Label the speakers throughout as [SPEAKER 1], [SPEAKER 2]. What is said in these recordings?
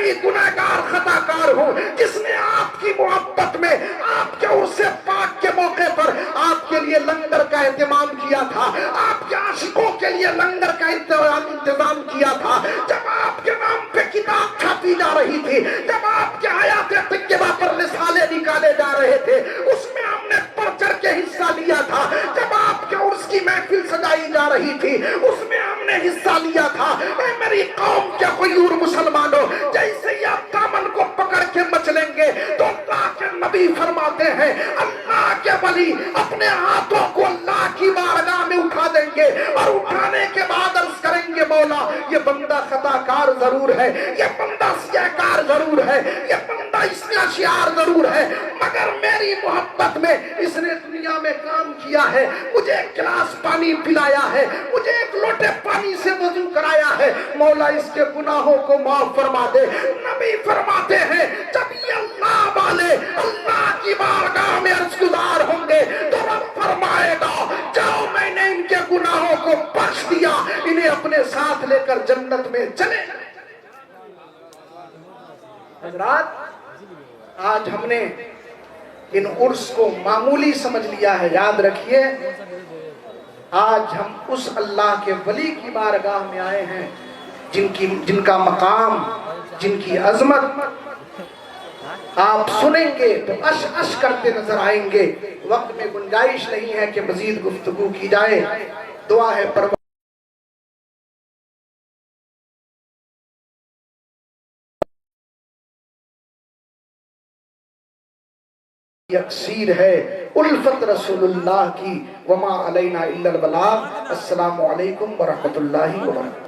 [SPEAKER 1] بھی گناہگار خطاکار ہوں، جس نے آپ کی محبت میں آپ کے عرص پاک کے موقع پر آپ کے لیے لنگر کا اہتمام کیا تھا، آپ کے عاشقوں کے لیے لنگر کا انتظام کیا تھا، جب آپ کے نام پہ کتاب چھاپی جا رہی تھی، جب آپ کے حیات طیبہ پر رسالے نکالے جا رہے تھے، اس میں ہم نے بڑھ چڑھ کے حصہ لیا تھا، جب آپ کے عرس کی محفل سجائی جا رہی تھی، اس میں ہم نے حصہ لیا تھا۔ اے میری قوم کے غیور مسلمانوں، جیسے ہی آپ دامن کو پکڑ کے مچلیں گے تو اللہ کے نبی فرماتے ہیں اللہ کے ولی اپنے ہاتھوں کو اللہ کی بارگاہ میں اٹھا دیں گے، اور اٹھانے کے بعد عرض کریں گے مولا یہ بندہ خطا کار ضرور ہے، یہ بندہ سیاہکار ضرور ہے، یہ بندہ اس کا شعار ضرور ہے، مگر میری محبت میں اس نے دنیا میں کام کیا ہے، مجھے ایک گلاس پانی پلایا ہے، مجھے ایک لوٹے پانی سے وضو کرایا ہے، مولا اس کے گناہوں کو معاف فرما دے۔ نبی فرماتے ہیں جب یہ اللہ والے اللہ کی بارگاہ میں عرض گزار ہوں گے تو رب فرمائے گا جاؤ میں نے ان کے گناہوں کو بخش دیا، انہیں اپنے ساتھ لے کر جنت میں چلے۔ حضرات آج ہم نے ان عرس کو معمولی سمجھ لیا ہے، یاد رکھیے آج ہم اس اللہ کے ولی کی بارگاہ میں آئے ہیں جن کا مقام، جن کی عظمت آپ سنیں گے تو اش اش کرتے نظر آئیں گے۔ وقت میں گنجائش نہیں ہے کہ مزید گفتگو کی جائے، دعا ہے پر یکسیر ہے الفت رسول اللہ کی، وما علینا الا البلاغ۔ السلام علیکم ورحمۃ اللہ وبرکاتہ۔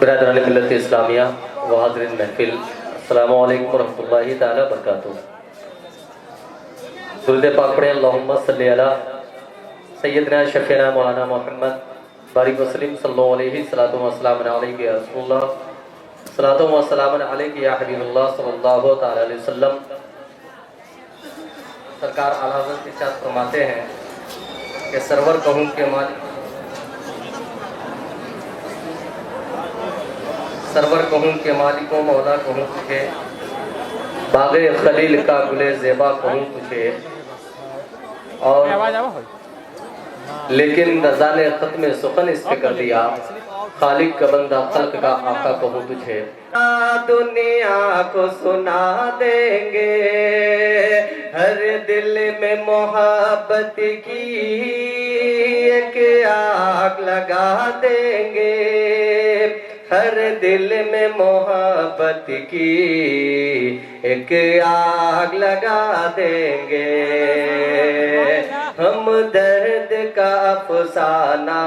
[SPEAKER 2] برادران ملت اسلامیہ و حاضرین محفل، السلام علیکم ورحمۃ اللہ تعالی وبرکاتہ۔ درود پاک پڑھیں اللہم صلی علی سیدنا شفیعنا مولانا محمد بارک وسلم صلی اللہ علیہ وسلم علیہ یا رسول اللہ، صلاۃ و سلام علیہ یا حبیب اللہ صلی اللہ تعالی علیہ وسلم۔ سرکار اعلیٰ حضرت ارشاد فرماتے ہیں کہ سرور کہوں کے مالک، سرور کہوں کے مالک و مولا کہوں تجھے، باغ خلیل کا گلے زیبا کہوں تجھے، اور لیکن رضا نے ختم سخن اس پہ کر دیا، خالق کا بندہ خلق کا آقا کہوں تجھے۔ دنیا کو سنا دیں گے ہر دل میں محبت کی ایک آگ لگا دیں گے، ہر دل میں محبت کی ایک آگ لگا دیں گے، ہم درد کا افسانہ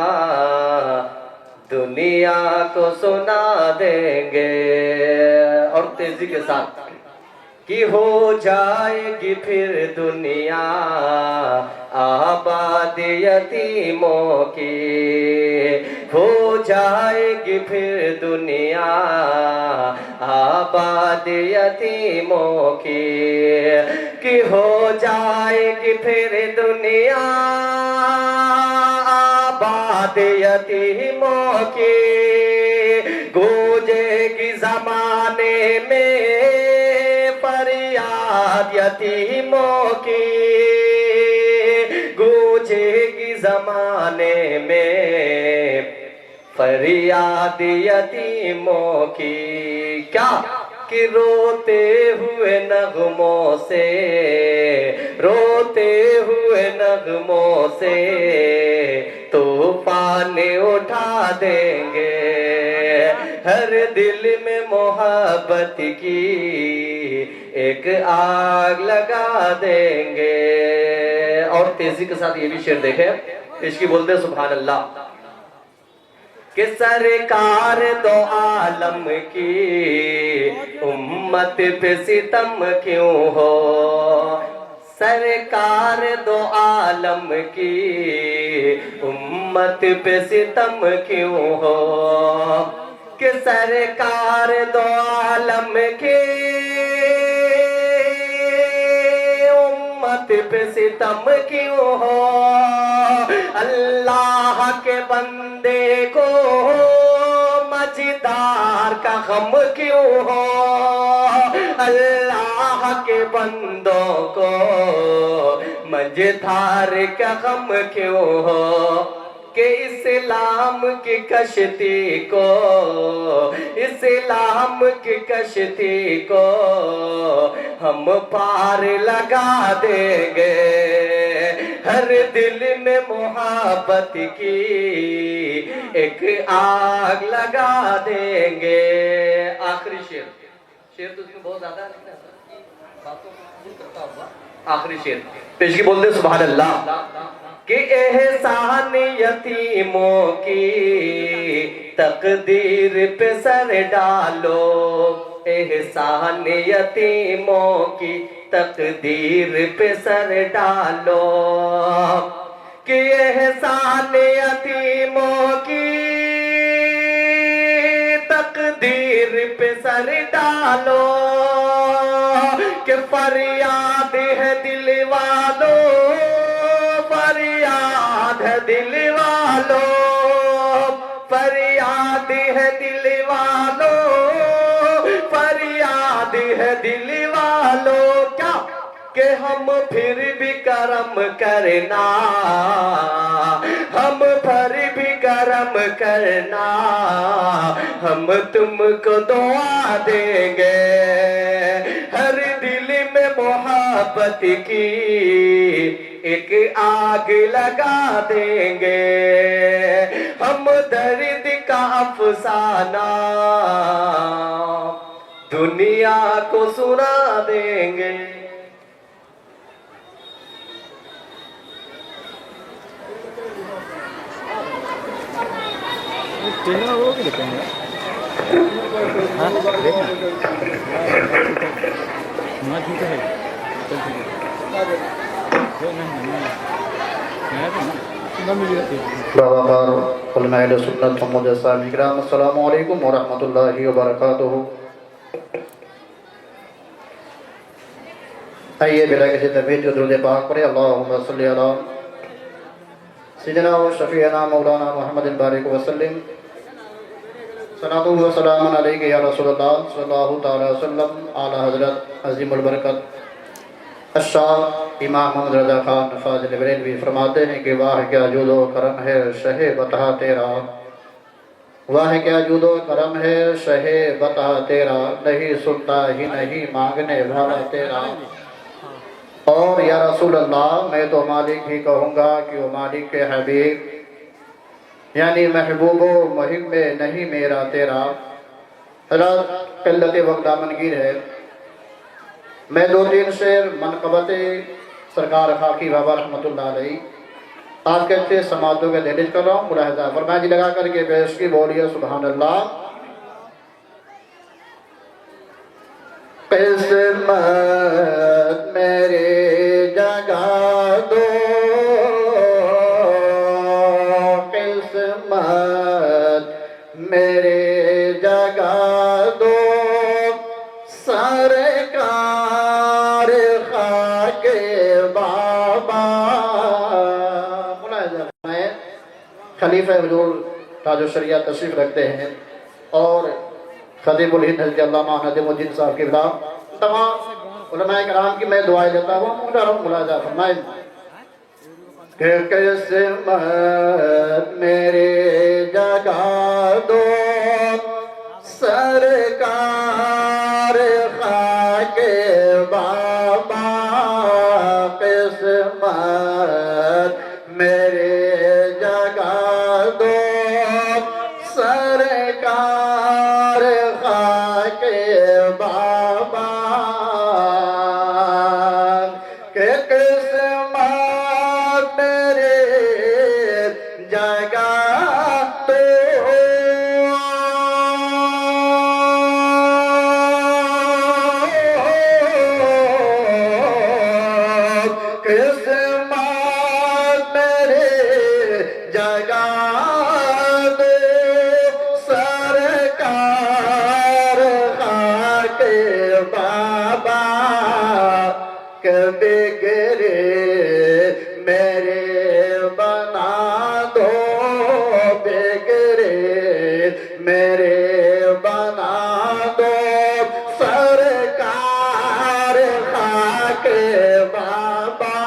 [SPEAKER 2] دنیا کو سنا دیں گے۔ اور تیزی کے ساتھ کہ ہو جائے گی پھر دنیا آباد یتیموں کی، ہو جائے گی پھر دنیا آباد یتیموں کی، کہ ہو جائے گی پھر دنیا آباد یتیموں کی، گونجے گی زمانے میں فریاد یتیموں کی، گونجے گی زمانے میں فریاد یتیموں کی۔ کیا کہ روتے ہوئے نغموں سے، روتے ہوئے نغموں سے طوفان اٹھا دیں گے، ہر دل میں محبت کی ایک آگ لگا دیں گے. اور تیزی کے ساتھ یہ بھی شعر دیکھیں, اس کی بولتے سبحان اللہ. کہ سرکار دو عالم کی امت پہ ستم کیوں ہو, سرکار دو عالم کی امت پہ ستم کیوں ہو, کہ سرکار دو عالم کی امت پہ ستم کیوں ہو, اللہ کے بندے کو مجدار کا غم کیوں ہو, اللہ کے بندوں کو مجدار کا غم کیوں ہو, کہ اسلام کی کشتی کو, اسلام کی کشتی کو ہم پار لگا دیں گے, ہر دل میں محبت کی ایک آگ لگا دیں گے. آخری شعر, شعر تو اس میں بہت زیادہ نہیں ہے, باتوں کو کرتا ہوا. آخری شعر پیش کی بولتے سبحان اللہ. کہ احسان یتیموں کی تقدیر پہ سر ڈالو, احسان یتیموں کی تقدیر پہ سر ڈالو, کہ احسان یتیموں کی تقدیر پہ سر ڈالو, کہ فریاد ہے دل والوں, فریاد ہے دل والوں, فریاد ہے دل والوں, فریاد ہے دل والوں. کیا کہ ہم پھر بھی کرم کرنا, ہم پھر بھی کرم کرنا, ہم تم کو دعا دیں گے, ہر دل میں محبت کی ایک آگ لگا دیں گے, ہم درد کا افسانہ دنیا کو سنا دیں گے.
[SPEAKER 3] ٹرینر وہ بھی لکھیں گے, ہاں دیکھیں نہ ٹھیک ہے,
[SPEAKER 1] علماء اہل سنت محمد السلام اکرام, السلام علیکم ورحمۃ اللہ وبرکاتہ. آئیے بلا کسی تفید جو درود پاک پڑھے. اللہم صلی علی سیدنا و شفیعنا مولانا محمد بارک وسلم. صلاۃ و سلام علیک یا رسول اللہ صلی اللہ تعالی وسلم. اعلیٰ حضرت عظیم البرکت الشاہ امام محمد رضا خان فاضل بریلوی فرماتے ہیں کہ واہ کیا جود و کرم ہے شہ بطہ تیرا, واہ کیا جود و کرم ہے شہ بطہ تیرا, نہیں سنتا ہی نہیں مانگنے والا تیرا. اور یا رسول اللہ میں تو مالک ہی کہوں گا کہ وہ مالک کے حبیب, یعنی محبوب و محب میں نہیں میرا تیرا. حضرت قلت وقت دامنگیر ہے, میں 2-3 شعر منقبت سرکار خاکی بابا رحمۃ اللہ علیہ آپ کہتے ہیں سماعتوں کے دہلیز کر رہا ہوں. ملاحظہ فرمائیں جی لگا کر کے پیش کی بولیے سبحان اللہ. قسمت میرے جگہ دو, قسمت میرے جگہ دو, سرکار خاک بابا. خلیفہ حضور تاج الشریعہ تشریف رکھتے ہیں اور خطیب الہند حضرت علامہ ندیم الدین صاحب کے خلاف تمام علماء کرام کی میں دعائیں دیتا ہوں. محترم ملاحظہ فرمائیں کہ قسمت میرے جگہ دو, سرکار خاک بابا. قسمت میرے جگہ دو, سرکار خاک بابا. کہ قسمت میرے جگہ تو قسمت میرے جگہ دو سرکار خاک بابا کبھی گرے میرے بنا دو بگرے میرے بنا دو سرکار خاک بابا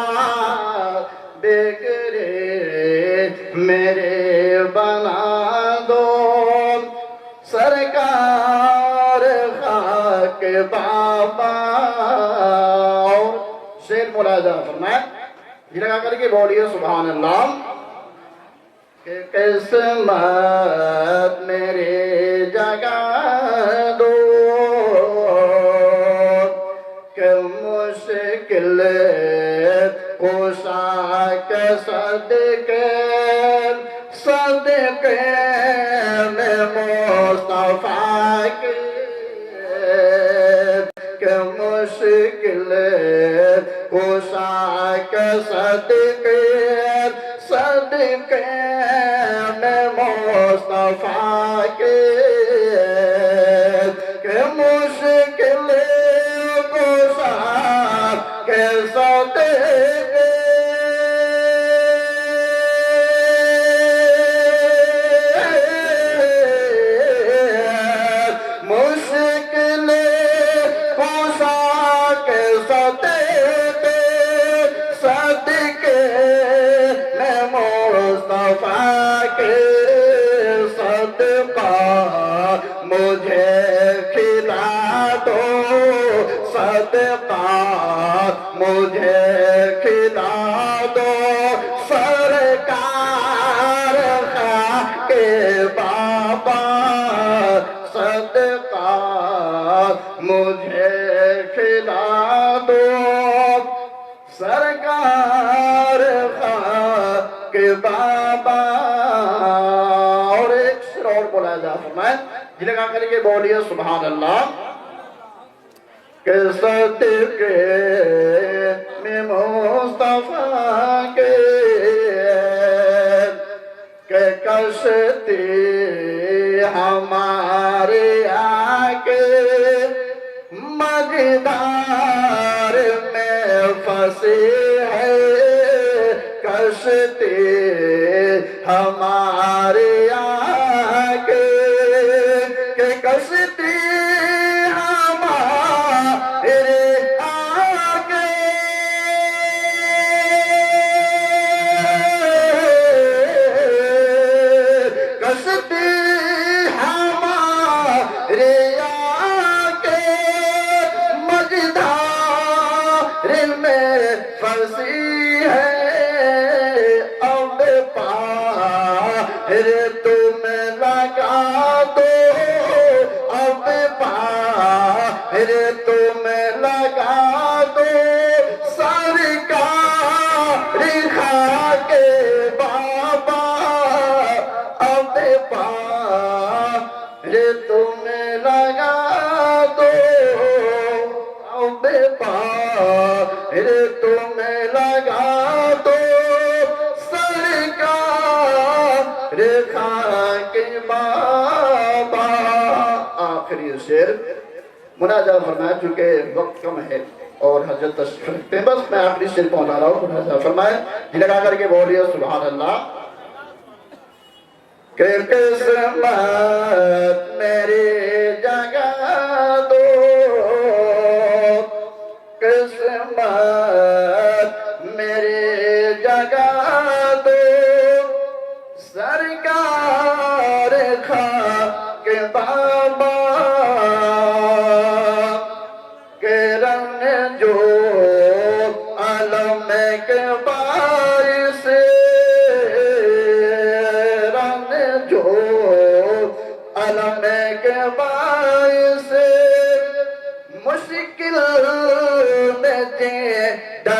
[SPEAKER 1] بگرے میرے بنا دو سرکار خاک بابا. اور شیر ملاحظہ فرمائے یہ لگا کر کے بولیے سبحان اللہ. کہ قسمت میرے جگہ دو کہ مشکل کوشا کے صدقے صدقے میں مصطفیٰ کے کہ مشکل کوشا کے صدقے صدقے میں مصطفیٰ کے کہ مشکل کوشا کے صدقے مشکل کوشا کے صدقے صدقے میں مصطفیٰ کے صدقہ مجھے کھلا دو صدقہ مجھے کھلا دو سرکار خاک بابا صدقہ مجھے کھلا دو سرکار خاک بابا. اور ایک سر اور بولا جا فرمائے جی لگا کر کے بولیے سبحان اللہ. کہ صدقے میں مصطفیٰ کے کہ کشتی ہمارے آگے مجدار میں پھنسی ہے کشتی ہمارے آگے کہ کشتی ہمارے آگے کشتی ہمارے آگے مجدار میں پھنسی ہے اب پار تم لگا دو اب پار تم لگا دو سرکار خاک بابا اب پار تم لگا دو اب پار تم لگا دو سرکار خاک بابا. آخری شعر مناجات فرمائے چونکہ وقت کم ہے اور حضرت تشریف رکھتے ہیں بس میں آخری شعر پہنچا رہا ہوں. مناجات فرمائے جی لگا کر کے بولیے سبحان اللہ. کہ قسمت میری جگہ دو قسمت میری جگہ دو سرکار خاک بابا کے رنگ جو علم کے باعث رنگ جو علم کے باعث مشکل میں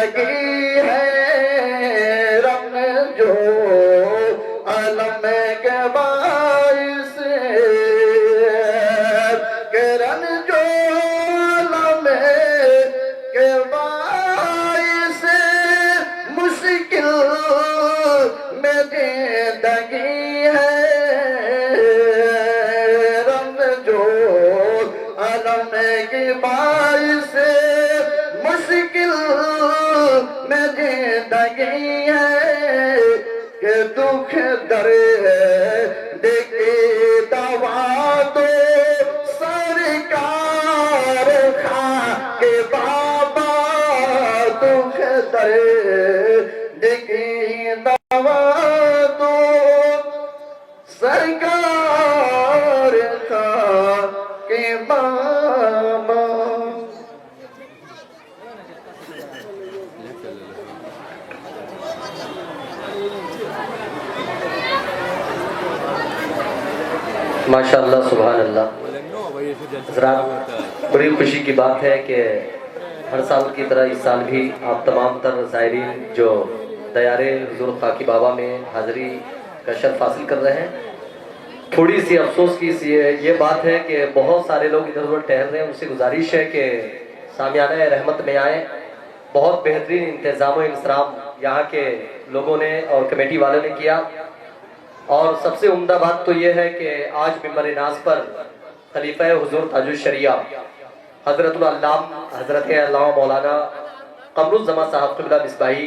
[SPEAKER 1] زندگی ہے رنگ جو علم کے باعث کہ رنگ جو علم کے باعث مشکل میں زندگی ہے رنگ جو علم کے باعث مشکل میں زندگی ہے کہ دکھ درد کی دوا دو سرکار خاک بابا دکھ درد کی دوا دو سرکار خاک بابا.
[SPEAKER 2] ماشاءاللہ سبحان اللہ. حضرات بڑی خوشی کی بات ہے کہ ہر سال کی طرح اس سال بھی آپ تمام تر زائرین جو دیارے حضور خاکی بابا میں حاضری کا شرف حاصل کر رہے ہیں، تھوڑی سی افسوس کی یہ بات ہے کہ بہت سارے لوگ ادھر ادھر ٹہل رہے ہیں. ان سے گزارش ہے کہ سامیانہ رحمت میں آئیں. بہت بہترین انتظام و انصراف یہاں کے لوگوں نے اور کمیٹی والوں نے کیا. اور سب سے عمدہ بات تو یہ ہے کہ آج ممبر ناز پر خلیفہ حضور تاج الشریعہ حضرت العلامہ حضرت علامہ مولانا قمر الزمان صاحب قبلہ مصباحی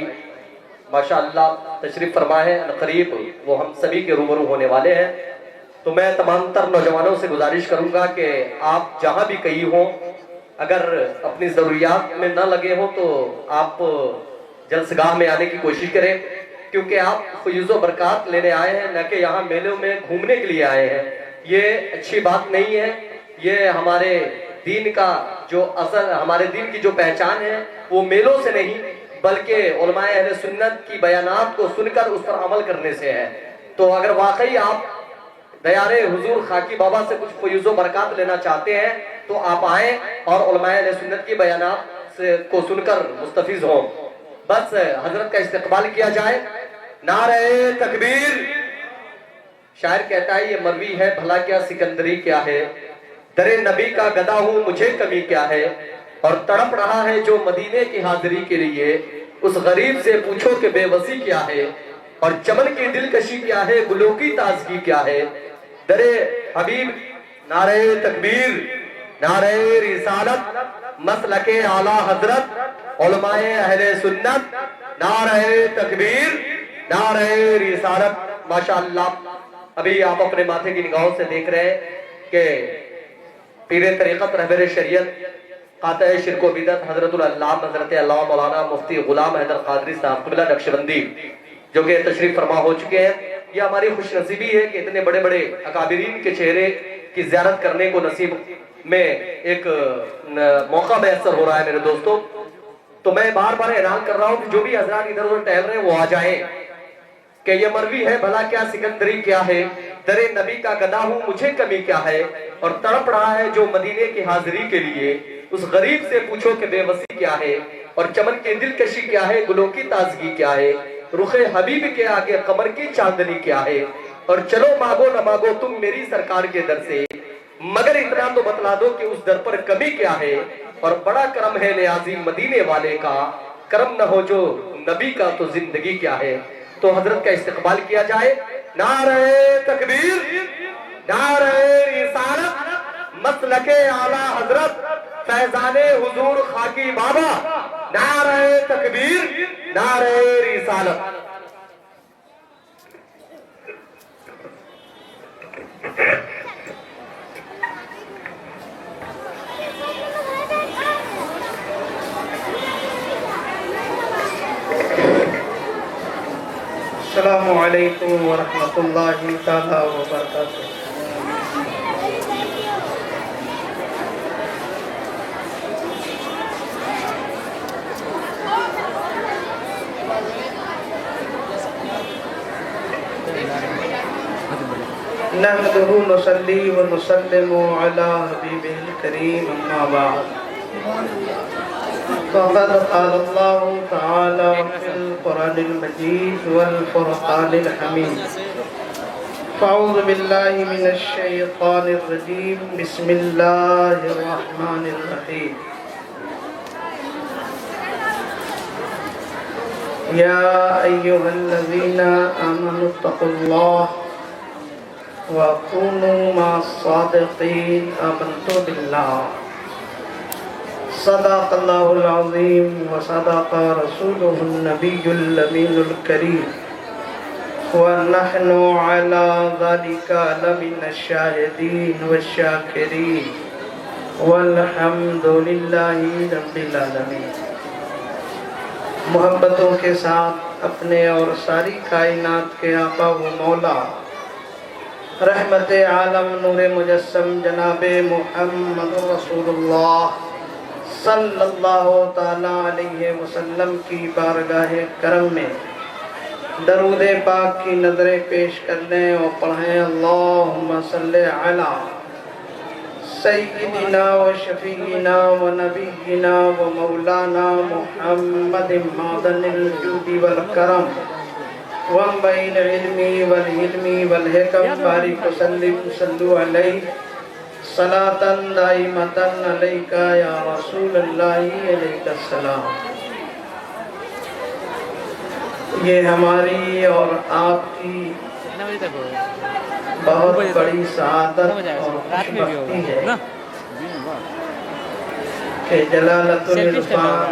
[SPEAKER 2] ماشاءاللہ تشریف فرما ہے. قریب وہ ہم سبھی کے روبرو ہونے والے ہیں. تو میں تمام تر نوجوانوں سے گزارش کروں گا کہ آپ جہاں بھی کہیں ہوں، اگر اپنی ضروریات میں نہ لگے ہوں تو آپ جلسگاہ میں آنے کی کوشش کریں، کیونکہ آپ فیض و برکات لینے آئے ہیں، نہ کہ یہاں میلوں میں گھومنے کے لیے آئے ہیں. یہ اچھی بات نہیں ہے. یہ ہمارے دین کا جو اصل، ہمارے دین کی جو پہچان ہے وہ میلوں سے نہیں بلکہ علماء اہل سنت کی بیانات کو سن کر اس پر عمل کرنے سے ہے. تو اگر واقعی آپ دیار حضور خاکی بابا سے کچھ فیض و برکات لینا چاہتے ہیں تو آپ آئیں اور علماء اہل سنت کی بیانات کو سن کر مستفیض ہوں. بس حضرت کا استقبال کیا جائے. نعرہ تکبیر. شاعر کہتا ہے یہ مروی ہے بھلا کیا سکندری کیا ہے، در نبی کا گدا ہوں مجھے کمی کیا ہے، اور تڑپ رہا ہے جو مدینے کی حاضری کے لیے اس غریب سے پوچھو کہ بے وسی کیا ہے، اور چمن کی دلکشی کیا ہے، گلوں کی تازگی کیا ہے. در حبیب. نعرہ تکبیر. نعرہ رسالت. مسلک اعلیٰ حضرت علماء اہل سنت. نعرہ تکبیر. نعرہ رسالت. ماشاءاللہ ابھی آپ اپنے ماتھے کی نگاہوں سے دیکھ رہے ہیں کہ پیر طریقت رہبر شریعت قاطع شرک و بدعت حضرت العلامہ حضرت علامہ مولانا مفتی غلام حیدر قادری صاحب قبلہ نقشبندی جو کہ تشریف فرما ہو چکے ہیں. یہ ہماری خوش نصیبی ہے کہ اتنے بڑے بڑے اکابرین کے چہرے کی زیارت کرنے کو نصیب میں ایک موقع میسر ہو رہا ہے میرے دوستو. تو میں بار بار اعلان کر رہا ہوں کہ جو بھی حضرات ادھر ادھر ٹہل رہے ہیں وہ آ جائیں کہ یہ مروی ہے بھلا کیا سکندری کیا ہے، در نبی کا گدا ہوں مجھے کمی کیا ہے، اور تڑپ رہا ہے جو مدینے کی حاضری کے لیے اس غریب سے پوچھو کہ بے وسی کیا ہے، اور چمن کی دلکشی کیا ہے، گلوں کی تازگی کیا ہے، رخ حبیب کے آگے قمر کی چاندنی کیا ہے، اور چلو مانگو نہ مانگو تم میری سرکار کے در سے، مگر اتنا تو بتلا دو کہ اس در پر کمی کیا ہے، اور بڑا کرم ہے نیازی مدینے والے کا، کرم نہ ہو جو نبی کا تو زندگی کیا ہے. تو حضرت کا استقبال کیا جائے. نعرہ تکبیر. نعرہ رسالت. مسلک اعلیٰ حضرت فیضان حضور خاکی بابا. نعرہ تکبیر. نعرہ رسالت.
[SPEAKER 1] السلام علیکم ورحمۃ اللہ تعالی وبرکاتہ. نحمده نصلي ونسلم على حبيبه الكريم اما بعد.
[SPEAKER 4] فقد قال الله تعالى في القرآن المجيد والفرقان الحميد فأعوذ بالله من الشيطان الرجيم بسم الله الرحمن الرحيم يا أيها الذين آمنوا اتقوا الله وكونوا مع الصادقين آمنت بالله صدق الله العظيم وصدق رسوله النبي الأمين الكريم ونحن على ذلك لمن الشاهدين والشاكرين والحمد لله رب العالمين. محبتوں کے ساتھ اپنے اور ساری کائنات کے آقا و مولا رحمت عالم نور مجسم جناب محمد رسول اللہ صلی اللہ تعالی علیہ وسلم کی بارگاہ کرم میں درود پاک کی نظریں پیش کر لیں اور پڑھیں اللہم صلی علی سیدنا و شفیعنا و نبینا و مولانا محمد معدن الجود والکرم وانبع العلم والحلم والحکم بارک وسلم صلو علیہ صلاة دائمة علیکہ یا رسول اللہ علیہ السلام. یہ ہماری اور آپ کی بہت بڑی سعادت اور خوشبختی ہے کہ جلالت العرفان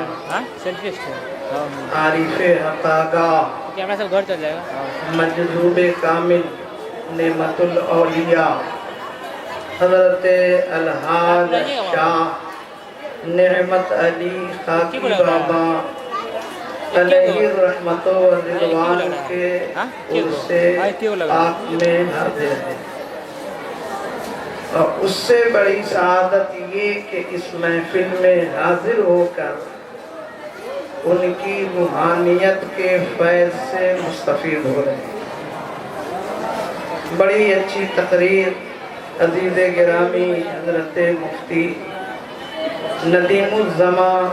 [SPEAKER 4] عارف حقاگاہ مجذوب کامل نعمت الاولیاء حضرت الحاج شاہ نعمت علی خاکی بابا علیہ الرحمت و رضوان کے عرص پاک میں حاضر ہے. اور اس سے بڑی سعادت یہ کہ اس محفل میں حاضر ہو کر ان کی روحانیت کے فیض سے مستفید ہو رہے ہیں. بڑی اچھی تقریر عزیز گرامی حضرت مفتی ندیم الزمان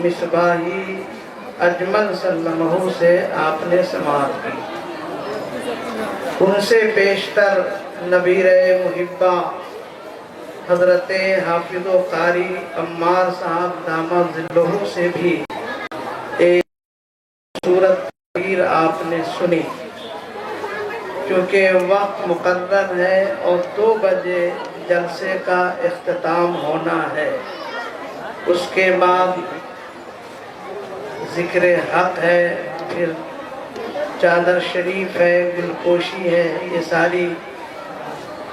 [SPEAKER 4] مصباحی اجمل سلمہ سے آپ نے سماعت کی. ان سے بیشتر نبیر محبہ حضرت حافظ و قاری عمار صاحب دامت ذلہ سے بھی ایک صورت تقریر آپ نے سنی. کیونکہ وقت مقرر ہے اور 2 بجے جلسے کا اختتام ہونا ہے. اس کے بعد ذکر حق ہے، پھر چادر شریف ہے، گلپوشی ہے، یہ ساری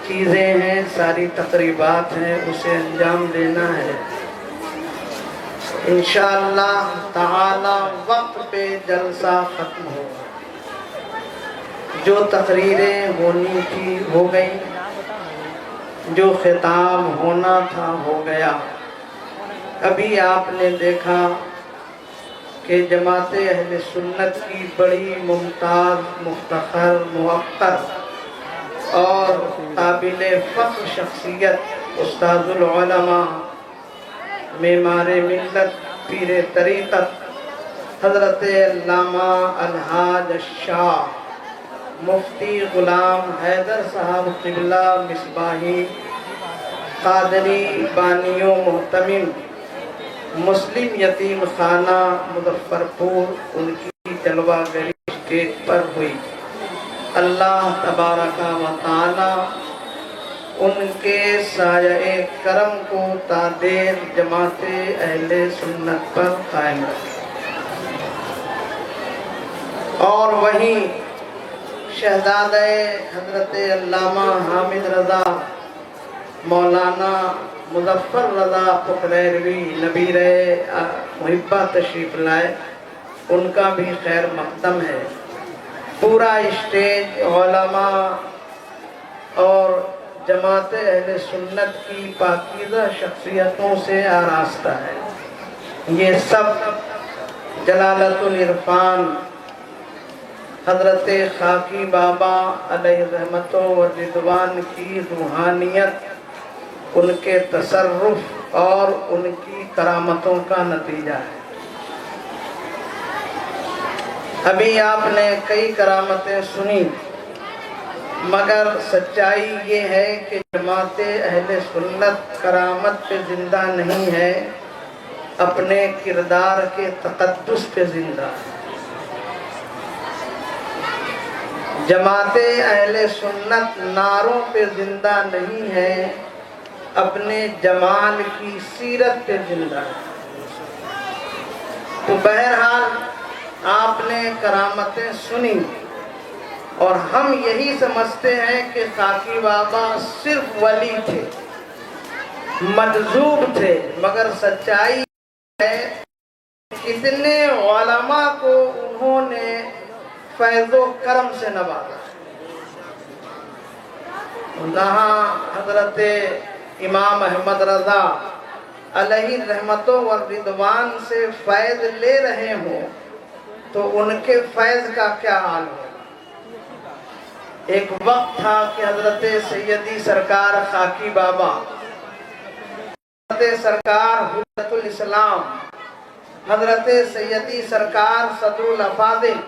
[SPEAKER 4] چیزیں ہیں، ساری تقریبات ہیں، اسے انجام دینا ہے. انشاءاللہ تعالی وقت پہ جلسہ ختم ہوگا. جو تقریریں ہونی تھی ہو گئیں، جو خطاب ہونا تھا ہو گیا. ابھی آپ نے دیکھا کہ جماعت اہل سنت کی بڑی ممتاز مفتخر موقر اور قابل فخر شخصیت استاد العلماء معمار ملت پیر طریقت حضرت علامہ الحاج شاہ مفتی غلام حیدر صاحب قبلہ مصباحی قادری بانی و محتمم مسلم یتیم خانہ مظفر پور ان کی جلوہ گری اسٹیج پر ہوئی. اللہ تبارک و تعالی ان کے سایہ کرم کو تا دیر جماعت اہل سنت پر قائم رکھے. اور وہیں شہزادہ حضرت علامہ حامد رضا مولانا مظفر رضا پخلیروی نبیر محبہ تشریف لائے، ان کا بھی خیر مقدم ہے. پورا اسٹیج علماء اور جماعت اہل سنت کی پاکیزہ شخصیتوں سے آراستہ ہے. یہ سب جلالت العرفان حضرت خاکی بابا علیہ رحمت و رضوان کی روحانیت، ان کے تصرف اور ان کی کرامتوں کا نتیجہ ہے. ابھی آپ نے کئی کرامتیں سنی، مگر سچائی یہ ہے کہ جماعت اہل سنت کرامت پہ زندہ نہیں ہے، اپنے کردار کے تقدس پہ زندہ ہے۔ جماعت اہل سنت نعروں پہ زندہ نہیں ہے، اپنے جمال کی سیرت پہ زندہ ہے۔ تو بہرحال آپ نے کرامتیں سنی، اور ہم یہی سمجھتے ہیں کہ خاکی بابا صرف ولی تھے، مجذوب تھے، مگر سچائی ہے کتنے علماء کو انہوں نے فیض و کرم سے نوازا۔ جہاں حضرت امام احمد رضا علیہ رحمت و رضوان سے فیض لے رہے ہوں تو ان کے فیض کا کیا حال ہو۔ ایک وقت تھا کہ حضرت سیدی سرکار خاکی بابا، حضرت سرکار حجت الاسلام، حضرت سیدی سرکار صدر الافاضل،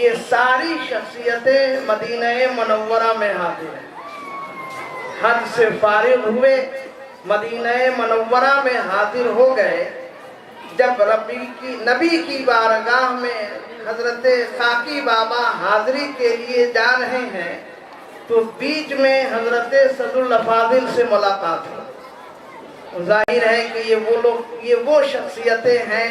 [SPEAKER 4] یہ ساری شخصیتیں مدینہ منورہ میں حاضر ہیں۔ حج سے فارغ ہوئے، مدینہ منورہ میں حاضر ہو گئے۔ جب نبی کی بارگاہ میں حضرت خاکی بابا حاضری کے لیے جا رہے ہیں تو بیچ میں حضرت صدر الافاضل سے ملاقات ہوئی۔ ظاہر ہے کہ یہ وہ شخصیتیں ہیں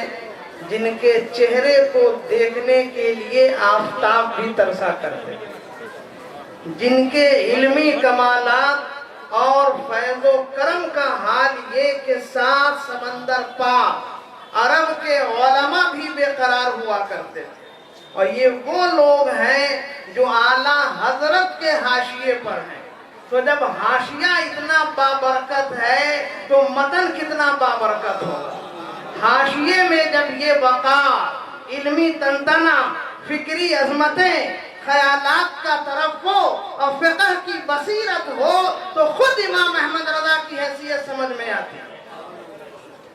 [SPEAKER 4] جن کے چہرے کو دیکھنے کے لیے آفتاب بھی ترسا کرتے ہیں، جن کے علمی کمالات اور فیض و کرم کا حال یہ کہ 7 سمندر پار عرب کے علماء بھی بے قرار ہوا کرتے تھے۔ اور یہ وہ لوگ ہیں جو اعلیٰ حضرت کے حاشیے پر ہیں۔ تو جب حاشیہ اتنا بابرکت ہے تو متن کتنا بابرکت ہوگا۔ حاشیے میں جب یہ وقار، علمی تنتنا، فکری عظمتیں، خیالات کا ترفع اور فقہ کی بصیرت ہو تو خود امام احمد رضا کی حیثیت سمجھ میں آتی ہے۔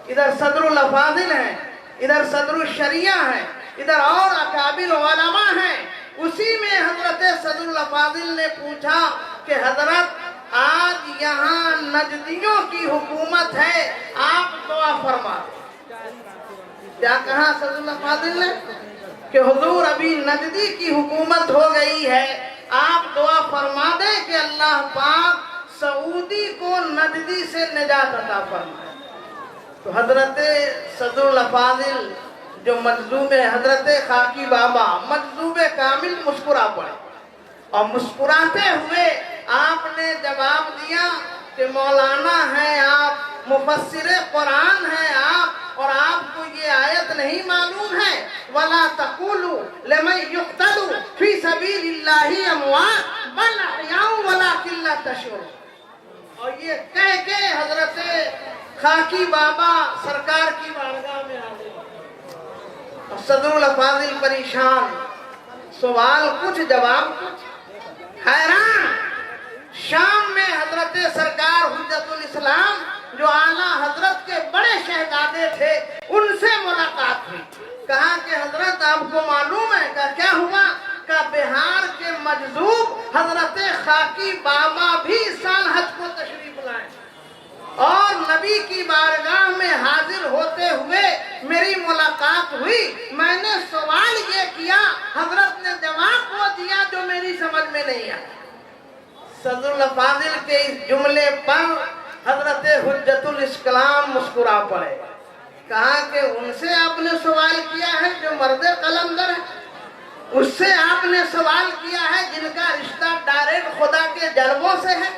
[SPEAKER 4] ادھر صدر الافاضل ہیں، ادھر صدر الشریعہ ہیں، ادھر اور اکابر علماء ہیں۔ اسی میں حضرت صدر الافاضل نے پوچھا کہ حضرت آج یہاں نجدیوں کی حکومت ہے، آپ دعا فرما دیں۔ کیا کہا صدر الافاضل نے کہ حضور ابھی نجدی کی حکومت ہو گئی ہے، آپ دعا فرما دیں کہ اللہ پاک سعودی کو نجدی سے نجات عطا فرمائے۔ تو حضرت صدر الافاضل جو مجذوب حضرت خاکی بابا مجذوب کامل مسکرا پڑے، اور مسکراتے ہوئے آپ نے جواب دیا کہ مولانا ہیں آپ، مفسر قرآن ہیں آپ، اور آپ کو یہ آیت نہیں معلوم ہے وَلَا تَقُولُوا لِمَنْ يُقْتَلُ فِي سَبِيلِ اللَّهِ أَمْوَاتٌ بَلْ أَحْيَاءٌ وَلَٰكِن لَّا تَشْعُرُونَ۔ اور یہ کہہ کے حضرت خاکی بابا سرکار کی بارگاہ میں حاضر ہوئے۔ صدر الافاضل پریشان، سوال کچھ جواب کچھ، حیران۔ شام میں حضرت سرکار حجت الاسلام جو اعلیٰ حضرت کے بڑے شہزادے تھے ان سے ملاقات ہوئی۔ کہا کہ حضرت آپ کو معلوم ہے کہ کیا ہوا؟ کہ بہار کے مجذوب حضرت خاکی بابا بھی اس سال حج کو تشریف لائے، اور نبی کی بارگاہ میں حاضر ہوتے ہوئے میری ملاقات ہوئی۔ میں نے سوال یہ کیا، حضرت نے جواب وہ دیا جو میری سمجھ میں نہیں آیا۔ صدر الافاضل کے اس جملے پر حضرت حجت الاسلام مسکرا پڑے۔ کہا کہ ان سے آپ نے سوال کیا ہے جو مرد قلندر ہے، اس سے آپ نے سوال کیا ہے جن کا رشتہ ڈائریکٹ خدا کے جلووں سے ہے،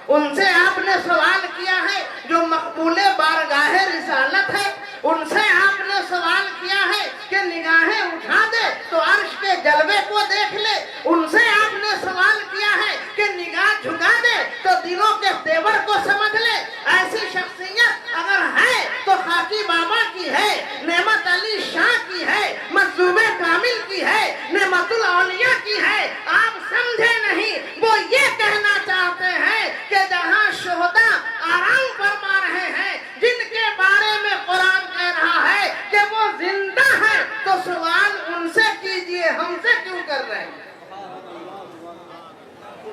[SPEAKER 4] ان سے آپ نے سوال کیا ہے جو مقبول بارگاہ رسالت ہے، ان سے آپ نے سوال کیا ہے کہ نگاہیں اٹھا دے تو عرش کے جلوے کو دیکھ لے، ان سے آپ نے سوال کیا ہے کہ نگاہ جھکا دے تو دلوں کے تیور کو سمجھ لے۔ ایسی شخصیت اگر ہے تو خاکی بابا کی ہے، نعمت علی شاہ کی ہے، مجذوب کامل کی ہے، نعمت الاولیاء کی ہے۔ آپ سمجھے نہیں، وہ یہ کہنا چاہتے ہیں کہ جہاں شہداء آرام فرما رہے ہیں، جن کے بارے میں قرآن کہہ رہا ہے کہ وہ زندہ ہے، تو سوال ان سے کیجئے یہ ہم سے کیوں کر رہے ہیں؟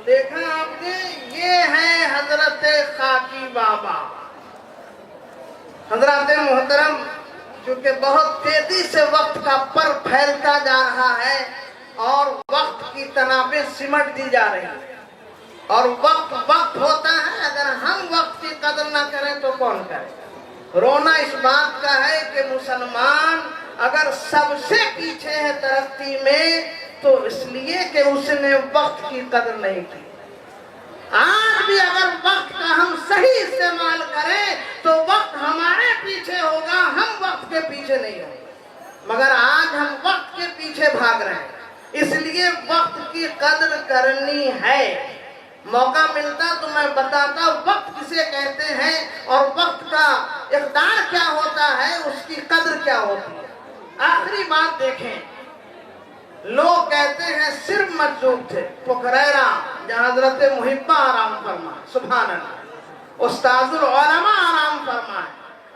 [SPEAKER 4] دیکھا آپ نے، یہ ہے حضرت خاکی بابا۔ حضرات محترم، چونکہ بہت تیزی سے وقت کا پر پھیلتا جا رہا ہے اور وقت کی تنابیں سمٹ دی جا رہی ہیں، اور وقت ہوتا ہے، اگر ہم وقت کی قدر نہ کریں تو کون کرے؟ رونا اس بات کا ہے کہ مسلمان اگر سب سے پیچھے ہے ترقی میں تو اس لیے کہ اس نے وقت کی قدر نہیں کی۔ آج بھی اگر وقت کا ہم صحیح استعمال کریں تو وقت ہمارے پیچھے ہوگا، ہم وقت کے پیچھے نہیں ہوں گے، مگر آج ہم وقت کے پیچھے بھاگ رہے ہیں۔ اس لیے وقت کی قدر کرنی ہے۔ موقع ملتا تو میں بتاتا وقت کسے کہتے ہیں اور وقت کا اقدار کیا ہوتا ہے، اس کی قدر کیا ہوتی ہے۔ آخری بات دیکھیں، لوگ کہتے ہیں صرف مجذوب تھے، پکریرا جہاں حضرت محبہ آرام فرمائے، سبحان اللہ، استاذ العلماء آرام فرمائے،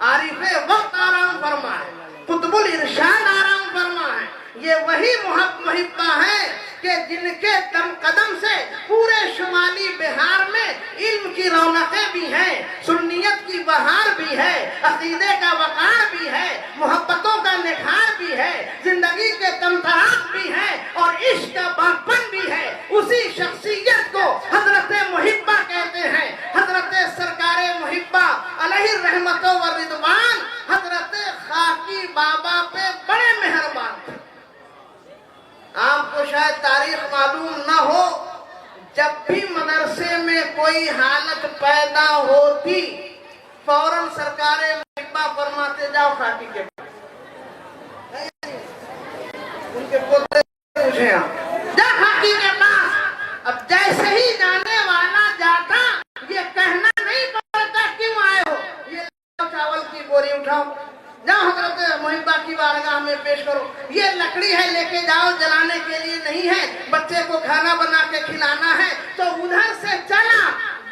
[SPEAKER 4] عارف وقت آرام فرمائے، قطب الارشاد آرام فرمائے، یہ وہی محبہ ہیں کہ جن کے قدم سے پورے شمالی بہار میں علم کی رونقیں بھی ہیں، سنیت کی بہار بھی ہے، عقیدے کا وقار بھی ہے، محبتوں کا نکھار بھی ہے، زندگی کے تمتراق بھی ہے اور عشق کا باغپن بھی ہے۔ اسی شخصیت کو حضرت محبہ کہتے ہیں۔ حضرت سرکار محبہ علیہ الرحمت و رضوان حضرت خاکی بابا پہ بڑے مہربان تھے۔ آپ کو شاید تاریخ معلوم نہ ہو، جب بھی مدرسے میں کوئی حالت پیدا ہوتی فوراً سرکار محبہ فرماتے جاؤ خاکی کے پاس، ان کے پوتے پوچھیں آپ جا خاکی کے پاس۔ اب جیسے ہی جانے والا جاتا یہ کہنا نہیں پڑتا کیوں آئے ہو، یہ چاول کی بوری اٹھاؤ، جاؤ حضرت محبہ کی بارگاہ میں پیش کرو، یہ لکڑی ہے لے کے جاؤ، جلانے کے لیے نہیں ہے، بچے کو کھانا بنا کے کھلانا ہے۔ تو ادھر سے چلا،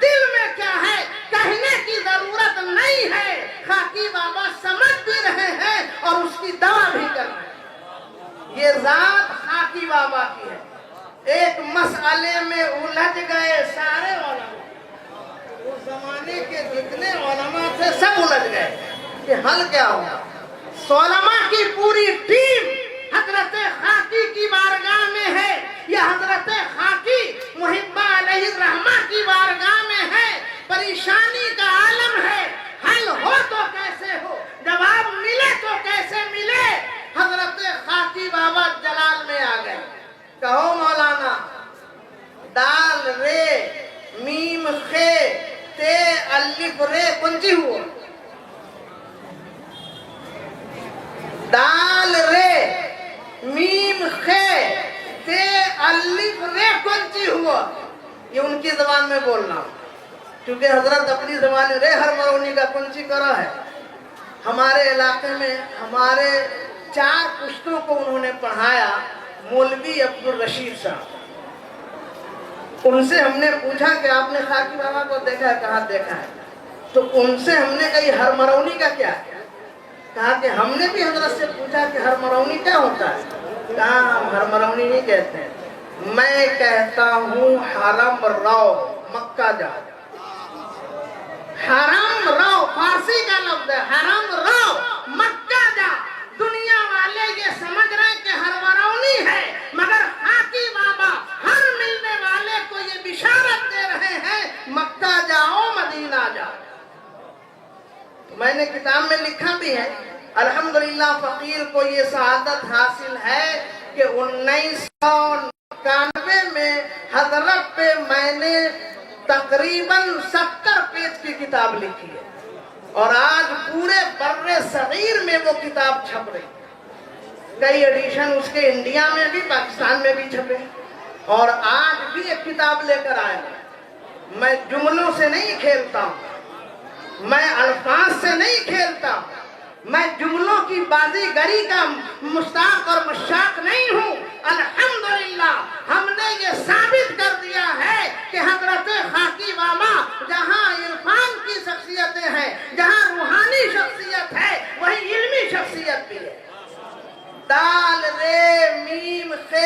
[SPEAKER 4] دل میں کیا ہے کہنے کی ضرورت نہیں ہے، خاکی بابا سمجھ بھی رہے ہیں اور اس کی دعا بھی کر رہے ہیں۔ یہ ذات خاکی بابا کی ہے۔ ایک مسئلے میں الجھ گئے سارے علماء، اس زمانے کے جتنے علماء تھے سب الجھ گئے کہ حل کیا ہوگا۔ علماء کی پوری ٹیم حضرت خاکی کی بارگاہ میں ہے، یہ حضرت خاکی محبہ علیہ الرحمہ کی بارگاہ میں ہے، پریشانی کا عالم ہے، حل ہو تو کیسے ہو، جواب ملے تو کیسے ملے۔ حضرت خاکی بابا جلال میں آ گئے، کہو مولانا، دال رے میم خے تے الف رے کنجی ہوا، دال رے میم خے تے الف رے کنچی ہوا۔ یہ ان کی زبان میں بولنا، کیونکہ حضرت اپنی زبان رے ہر مرونی کا کنچی کرا ہے۔ ہمارے علاقے میں ہمارے 4 پشتوں کو انہوں نے پڑھایا، مولوی عبدالرشید صاحب۔ ان سے ہم نے پوچھا کہ آپ نے خاکی بابا کو دیکھا ہے؟ کہاں دیکھا ہے؟ تو ان سے ہم نے کہی ہر مرونی کا کیا ہے؟ کہا کہ ہم نے بھی حضرت سے پوچھا کہ ہر مرونی کیا ہوتا ہے؟ کہا ہم ہر مرونی نہیں کہتے ہیں، میں کہتا ہوں حرم رو، مکہ جا۔ حرم رو فارسی کا لفظ ہے، حرم رو مکہ جا۔ دنیا والے یہ سمجھ رہے ہیں کہ ہر مرونی ہے، مگر خاکی بابا ہر ملنے والے کو یہ بشارت دے رہے ہیں مکہ جاؤ، مدینہ جاؤ۔ میں نے کتاب میں لکھا بھی ہے، الحمدللہ فقیر کو یہ سعادت حاصل ہے کہ 1991 میں حضرت پہ میں نے تقریباً 70 پیج کی کتاب لکھی ہے، اور آج پورے بر صغیر میں وہ کتاب چھپ رہی، کئی ایڈیشن اس کے انڈیا میں بھی پاکستان میں بھی چھپے، اور آج بھی ایک کتاب لے کر آیا۔ میں جملوں سے نہیں کھیلتا ہوں، میں الفاظ سے نہیں کھیلتا ہوں، میں جملوں کی بازیگری کا مشتاق اور مشاق نہیں ہوں۔ الحمدللہ ہم نے یہ ثابت کر دیا ہے کہ حضرت خاکی بابا جہاں عرفان کی شخصیتیں ہیں، جہاں روحانی شخصیت ہے، وہیں علمی شخصیت بھی ہے۔ دال رے میم خے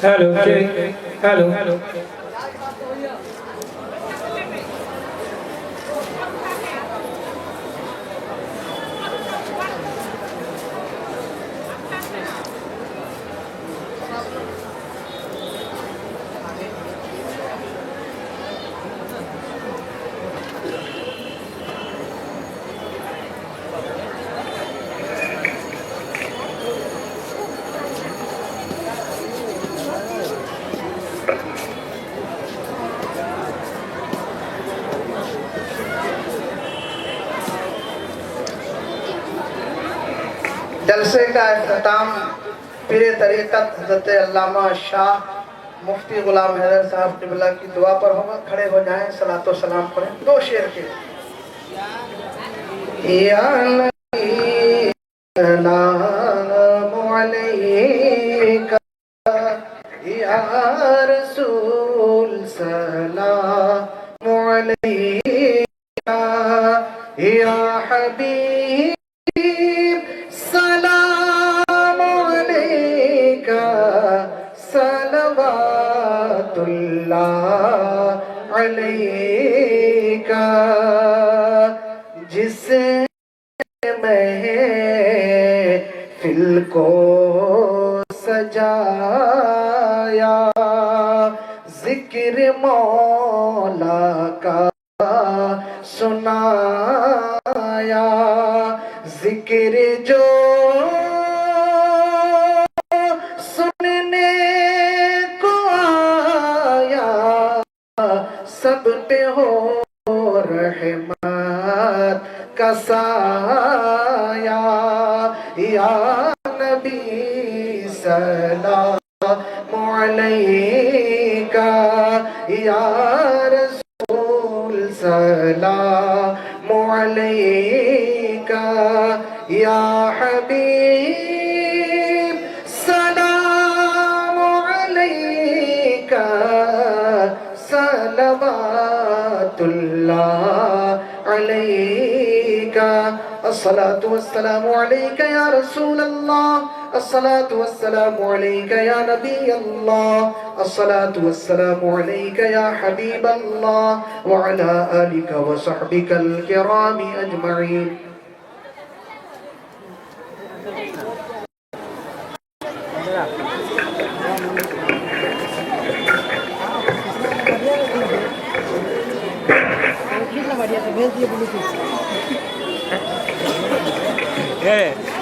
[SPEAKER 5] Hello, check. Hello.
[SPEAKER 4] جلسے کا اختتام پیر طریقت حضرت علامہ شاہ مفتی غلام حیدر صاحب قبلہ کی دعا پر ہوگا. کھڑے ہو جائیں, صلاۃ و سلام پڑھیں. 2 شعر کے یا نبی سلام علیکہ یا رسول سلام علیکہ یا حبیب سلام علیکہ صلوات اللہ علیکہ. جس محفل کو سجایا ذکر مولا کا سنایا, ذکر جو سننے کو آیا سب پہ ہو رحمت کا سایہ. یا نبی سلام علیکہ یا رسول سلام علیکہ یا حبیب سلام علیکہ صلوات اللہ علیکہ. الصلاة والسلام علیکہ یا رسول اللہ, الصلاة والسلام علیکہ یا نبی اللہ, الصلاة والسلام علیکہ یا حبیب اللہ وعلا آلکہ وصحبکہ الکرام اجمعین.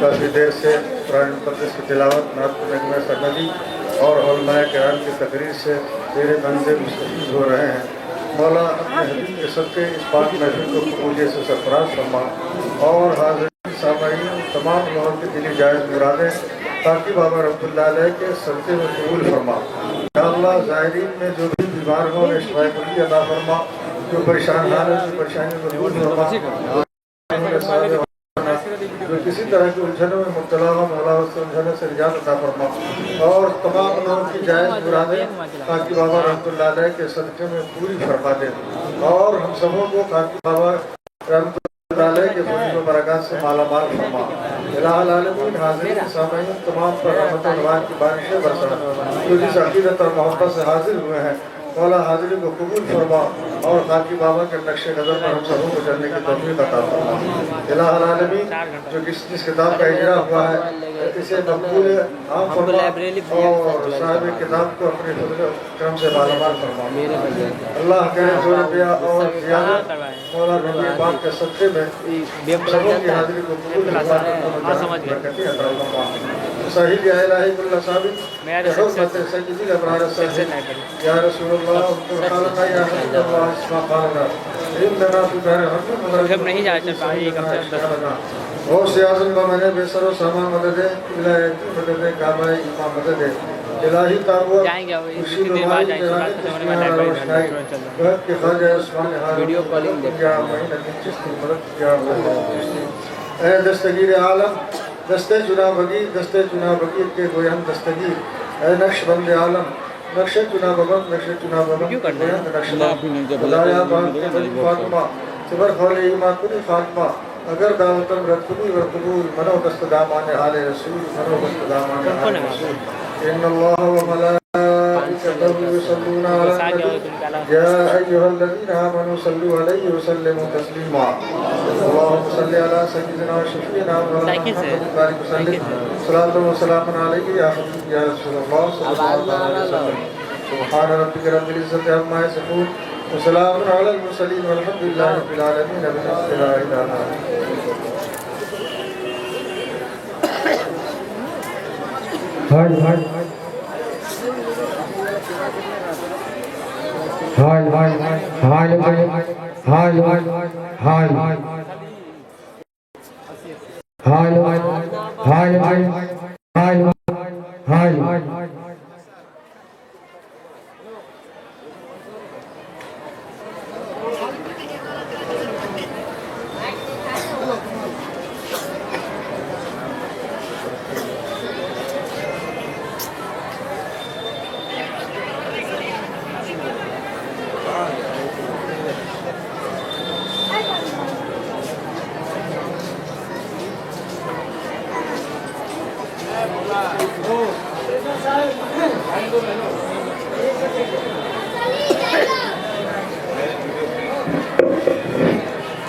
[SPEAKER 6] کافی دیر سے قرآن مقدس کی تلاوت نعت نغمہ سرمدی اور علماء کرام کی تقریر سے میرے بندے مستفید ہو رہے ہیں. مولا اپنے حبیب کے صدقے اس پاک محفل کو قبولیت سے سرفراز فرما اور حاضرین سامعین تمام لوگوں کے دلی جائز مرادیں تاکہ بابا رحمۃ اللہ علیہ کے صدقے میں قبول فرما. یا اللہ زائرین میں جو بھی بیمار ہوں انہیں شفا کلی عطا فرما, جو پریشان حال ہے اس پریشانی کو دور فرما, جو کسی طرح کی الجھنوں میں مبتلا ہو مولا اس سے الجھنوں سے نجات عطا فرما اور تمام لوگوں کی جائز مرادیں تاکہ بابا رحمۃ اللہ علیہ کے صدقے میں پوری فرما دے اور ہم سبوں کو تاکہ بابا رحمۃ اللہ علیہ کے فضل و برکات سے مالا مال فرما. الہ العالمین حاضرین سامعین تمام پر رحمت و رضوان کی بارشیں برسا. جو جس عقیدت اور محبت سے حاضر ہوئے ہیں مولا حاضری کو قبول فرما اور خاکی بابا کے نقش قدم پر ہم سبوں کو چلنے کی توفیق عطا فرما. الہ العالمین جو جس کتاب کا اجرا ہوا ہے اسے مقبول عام فرما اور صاحب کتاب کو اپنے فضل و کرم سے مالا مال فرما. اللہ کرے زور بیا اور زیادت مولا نبی پاک کے صدقے میں سبوں کی حاضری کو قبول فرما برکتیں عطا فرما. صحیح یا الہی کل ثابت حرمت سیدی ابرار صاحب یا رسول اللہ خالقہ یا حبیب اللہ اسما قالنا اننا فی بحر حرم
[SPEAKER 5] جب نہیں جا چکا یہ کم سے کم
[SPEAKER 6] اور سیاضم کا میں بے سر و سامان مدد ہے الہی مدد ہے کعبہ امام مدد ہے الہی تابور
[SPEAKER 5] جائیں گے کچھ دیر بعد جائیں گے
[SPEAKER 6] وقت کے خواجہ عثمان حال
[SPEAKER 5] ویڈیو کالنگ
[SPEAKER 6] کیا مہینہ چیز کی مدد کیا اے دستگیر عالم دستے چناب بگیر دستے چناب بگیر کے گویم دستگیر اے نقش بند عالم نقش چناب بند نقش چناب بند گویم نقش بند خدایا باق کے بلی فاطمہ صبر خول ایمان کلی فاطمہ اگر دعوتم رد قبول و قبول منو دست دامان حال رسول منو دست دامان حال رسول ان اللہ و ملائکتہ یصلون علی النبی یا ایھا الذین آمنوا صلوا علیہ وسلموا تسلیما اللهم صل علی سیدنا و شفیعنا محمد بارک وسلم صلاۃ و سلام علیک یا حبیب یا رسول اللہ صلی اللہ علیہ وسلم. سبحان ربک رب العزت عما یصفون وسلام علی المرسلین والحمد للہ رب العالمین بحمدہ لا الہ الا انت.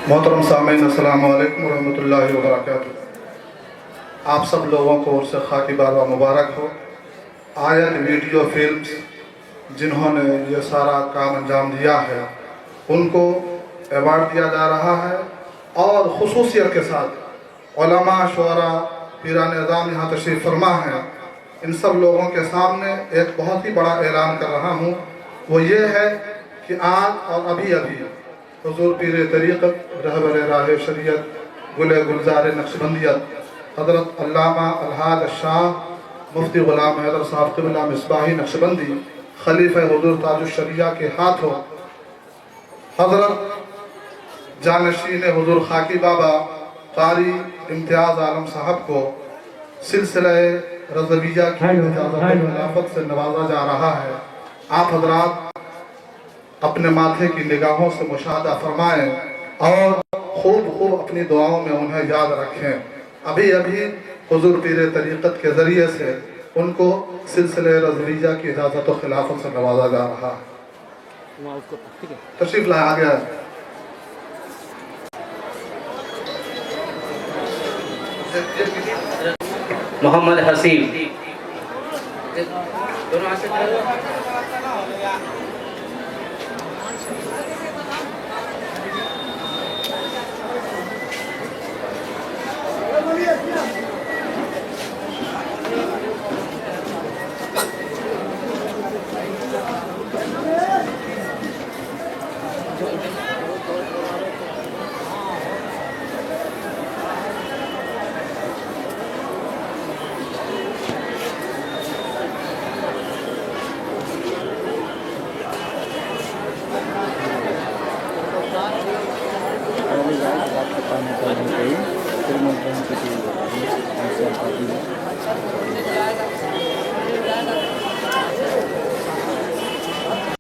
[SPEAKER 4] محترم سامعین السلام علیکم ورحمۃ اللہ وبرکاتہ۔ آپ سب لوگوں کو عرص خاکی بابا مبارک ہو۔ آیت ویڈیو فلمز جنہوں نے یہ سارا کام انجام دیا ہے ان کو ایوارڈ دیا جا رہا ہے، اور خصوصیت کے ساتھ علماء، شعراء، پیران اعظام یہاں تشریف فرما ہیں۔ ان سب لوگوں کے سامنے ایک بہت ہی بڑا اعلان کر رہا ہوں، وہ یہ ہے کہ آج اور ابھی حضور پیر طریقت، رہبر راہ شریعت، گل گلزار نقشبندیت حضرت علامہ الحاج الشاہ مفتی غلام حیدر صاحب قبلہ مصباحی نقشبندی خلیفہ حضور تاج الشریعہ کے ہاتھوں حضرت جانشین حضور خاکی بابا قاری امتیاز عالم صاحب کو سلسلہ رضویہ کی اجازت خلافت سے نوازا جا رہا ہے۔ آپ حضرات اپنے ماتھے کی نگاہوں سے مشاہدہ فرمائیں اور خوب اپنی دعاؤں میں انہیں یاد رکھیں۔ ابھی حضور پیر طریقت کے ذریعے سے ان کو سلسلہ رضویہ کی اجازت و خلافت سے نوازا جا رہا ہے۔ تشریف لائے آگے ہے۔
[SPEAKER 2] محمد حسیب
[SPEAKER 3] Terima kasih.